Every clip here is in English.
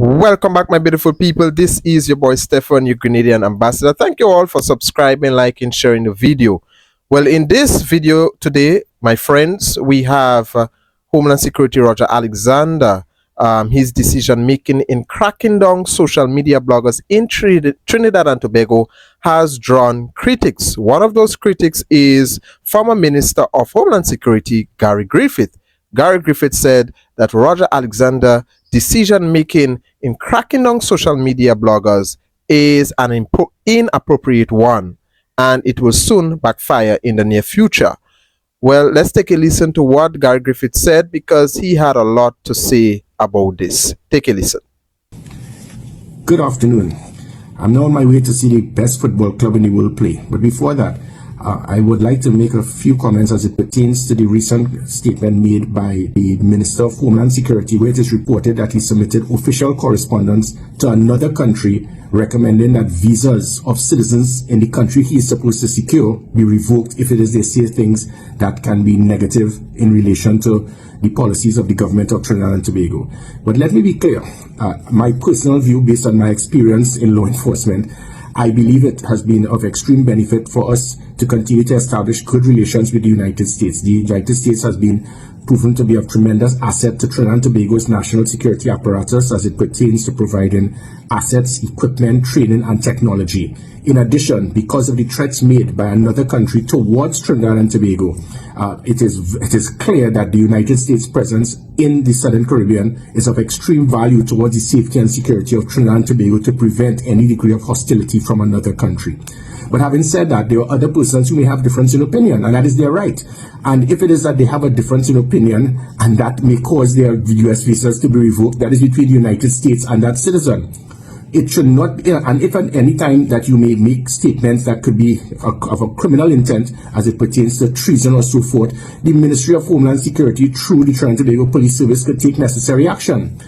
Welcome back, my beautiful people. This is your boy Stefan, your Grenadian ambassador. Thank you all for subscribing, liking, sharing the video. Well, in this video today, my friends, we have Homeland Security Roger Alexander. His decision making in cracking down social media bloggers in Trinidad and Tobago has drawn critics. One of those critics is former Minister of Homeland Security, Gary Griffith. Gary Griffith said that Roger Alexander decision making in cracking down social media bloggers is an inappropriate one, and it will soon backfire in the near future. Well, let's take a listen to what Gary Griffith said, because he had a lot to say about this. Take a listen. Good afternoon. I'm now on my way to see the best football club in the world play. But before that, I would like to make a few comments as it pertains to the recent statement made by the Minister of Homeland Security, where it is reported that he submitted official correspondence to another country recommending that visas of citizens in the country he is supposed to secure be revoked if it is they say things that can be negative in relation to the policies of the government of Trinidad and Tobago. But let me be clear, my personal view based on my experience in law enforcement, I believe it has been of extreme benefit for us to continue to establish good relations with the United States. The United States has been proven to be of tremendous asset to Trinidad and Tobago's national security apparatus as it pertains to providing assets, equipment, training, and technology. In addition, because of the threats made by another country towards Trinidad and Tobago, it is clear that the United States presence in the Southern Caribbean is of extreme value towards the safety and security of Trinidad and Tobago to prevent any degree of hostility from another country. But having said that, there are other persons who may have difference in opinion, and that is their right. And if it is that they have a difference in opinion, and that may cause their US visas to be revoked, that is between the United States and that citizen. It should not be, and if at any time that you may make statements that could be of a criminal intent as it pertains to treason or so forth, the Ministry of Homeland Security through the Trinidad and Tobago Police Service could take necessary action.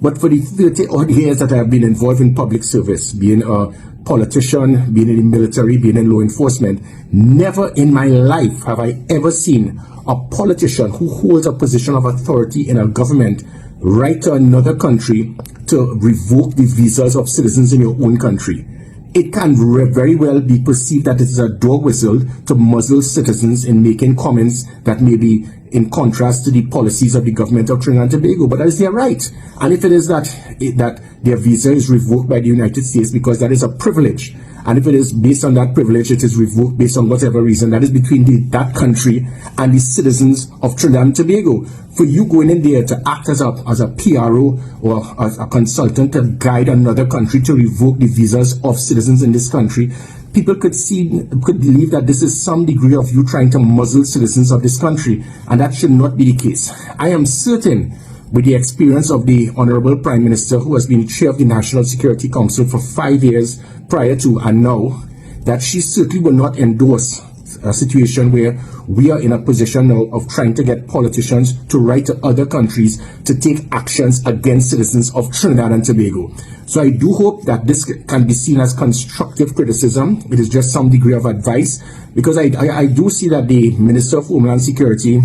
But for the 30 odd years that I have been involved in public service, being a politician, being in the military, being in law enforcement, never in my life have I ever seen a politician who holds a position of authority in a government write to another country to revoke the visas of citizens in your own country. It can very well be perceived that it is a dog whistle to muzzle citizens in making comments that may be in contrast to the policies of the government of Trinidad and Tobago, but that is their right. And if it is that their visa is revoked by the United States because that is a privilege, and if it is based on that privilege, it is revoked based on whatever reason, that is between that country and the citizens of Trinidad and Tobago. For you going in there to act as a PRO or as a consultant to guide another country to revoke the visas of citizens in this country, people could believe that this is some degree of you trying to muzzle citizens of this country, and that should not be the case. I am certain, with the experience of the Honorable Prime Minister, who has been chair of the National Security Council for 5 years prior to and now, that she certainly will not endorse a situation where we are in a position now of trying to get politicians to write to other countries to take actions against citizens of Trinidad and Tobago. So I do hope that this can be seen as constructive criticism. It is just some degree of advice, because I do see that the Minister of Homeland Security,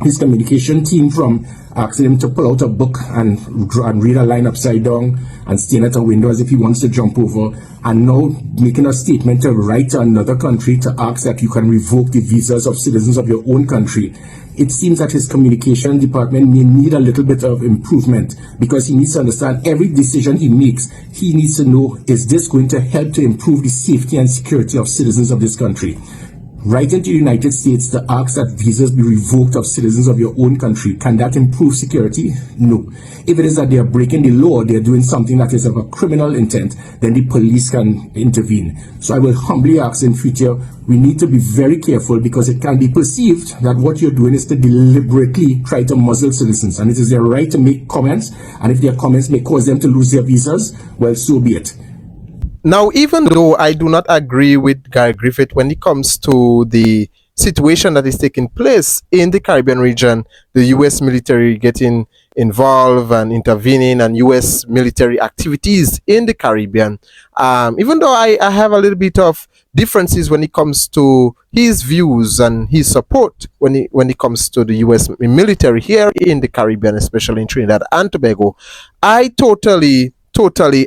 his communication team, from asking him to pull out a book and read a line upside down and stand at a window as if he wants to jump over, and now making a statement to write to another country to ask that you can revoke the visas of citizens of your own country. It seems that his communication department may need a little bit of improvement, because he needs to understand every decision he makes. He needs to know, is this going to help to improve the safety and security of citizens of this country? Writing to the United States to ask that visas be revoked of citizens of your own country, can that improve security? No. If it is that they are breaking the law, they are doing something that is of a criminal intent, then the police can intervene. So I will humbly ask in future, we need to be very careful, because it can be perceived that what you're doing is to deliberately try to muzzle citizens, and it is their right to make comments, and if their comments may cause them to lose their visas, well, so be it. Now, even though I do not agree with Gary Griffith when it comes to the situation that is taking place in the Caribbean region, the US military getting involved and intervening and U.S. military activities in the Caribbean. Even though I have a little bit of differences when it comes to his views and his support when it comes to the U.S. military here in the Caribbean, especially in Trinidad and Tobago, I totally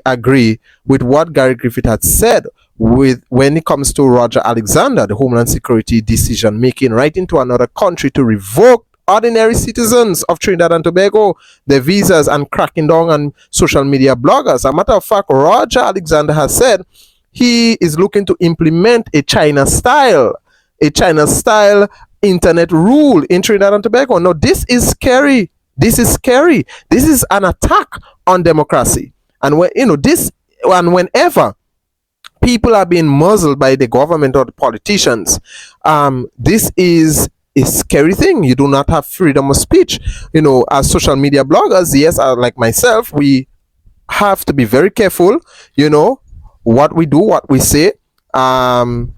agree with what Gary Griffith had said when it comes to Roger Alexander, the Homeland Security decision making right into another country to revoke ordinary citizens of Trinidad and Tobago their visas and cracking down on social media bloggers. As a matter of fact, Roger Alexander has said he is looking to implement a China style internet rule in Trinidad and Tobago. Now, this is scary. This is scary. This is an attack on democracy. And whenever people are being muzzled by the government or the politicians, this is a scary thing. You do not have freedom of speech. As social media bloggers, yes, like myself, we have to be very careful, what we do, what we say, and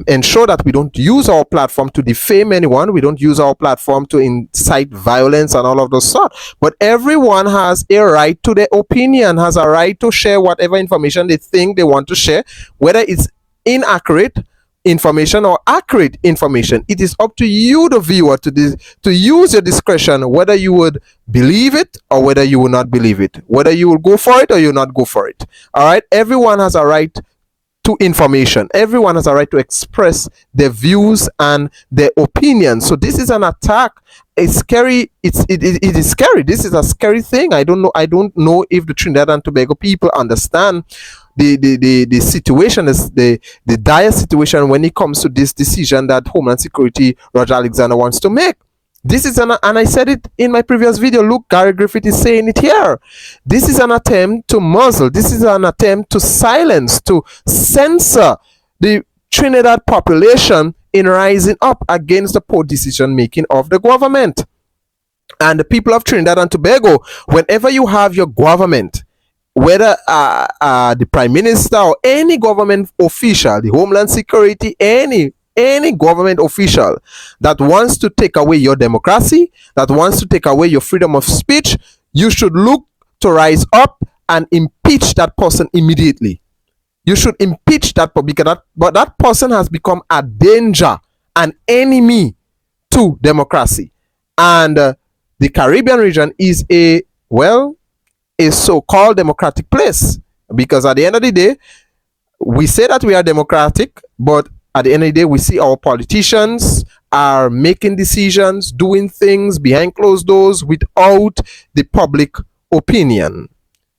ensure that we don't use our platform to defame anyone. We don't use our platform to incite violence and all of those sort. But everyone has a right to their opinion, has a right to share whatever information they think they want to share, whether it's inaccurate information or accurate information. It is up to you, the viewer, to use your discretion whether you would believe it or whether you will not believe it, whether you will go for it or you will not go for it. All right, everyone has a right to information. Everyone has a right to express their views and their opinions. So this is an attack. It's scary. It is scary. This is a scary thing. I don't know if the Trinidad and Tobago people understand the situation, is the dire situation when it comes to this decision that Homeland Security Roger Alexander wants to make. This is and I said it in my previous video. Look, Gary Griffith is saying it here. This is an attempt to muzzle. This is an attempt to silence, to censor the Trinidad population in rising up against the poor decision making of the government. And the people of Trinidad and Tobago, whenever you have your government, whether the Prime Minister or any government official, the Homeland Security, any government official that wants to take away your democracy, that wants to take away your freedom of speech, you should look to rise up and impeach that person immediately. You should impeach that person because that person has become a danger, an enemy to democracy. And the Caribbean region is a so-called democratic place, because at the end of the day, we say that we are democratic, but at the end of the day, we see our politicians are making decisions, doing things behind closed doors without the public opinion,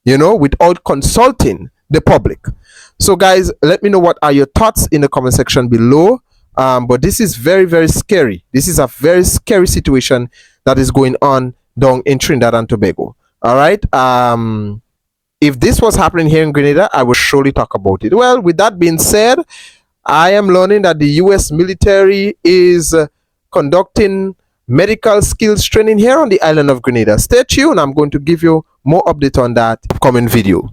without consulting the public. So guys, let me know what are your thoughts in the comment section below. But this is very, very scary. This is a very scary situation that is going on down in Trinidad and Tobago. All right. If this was happening here in Grenada, I will surely talk about it. Well, with that being said, I am learning that the U.S. military is conducting medical skills training here on the island of Grenada. Stay tuned. I'm going to give you more update on that upcoming video.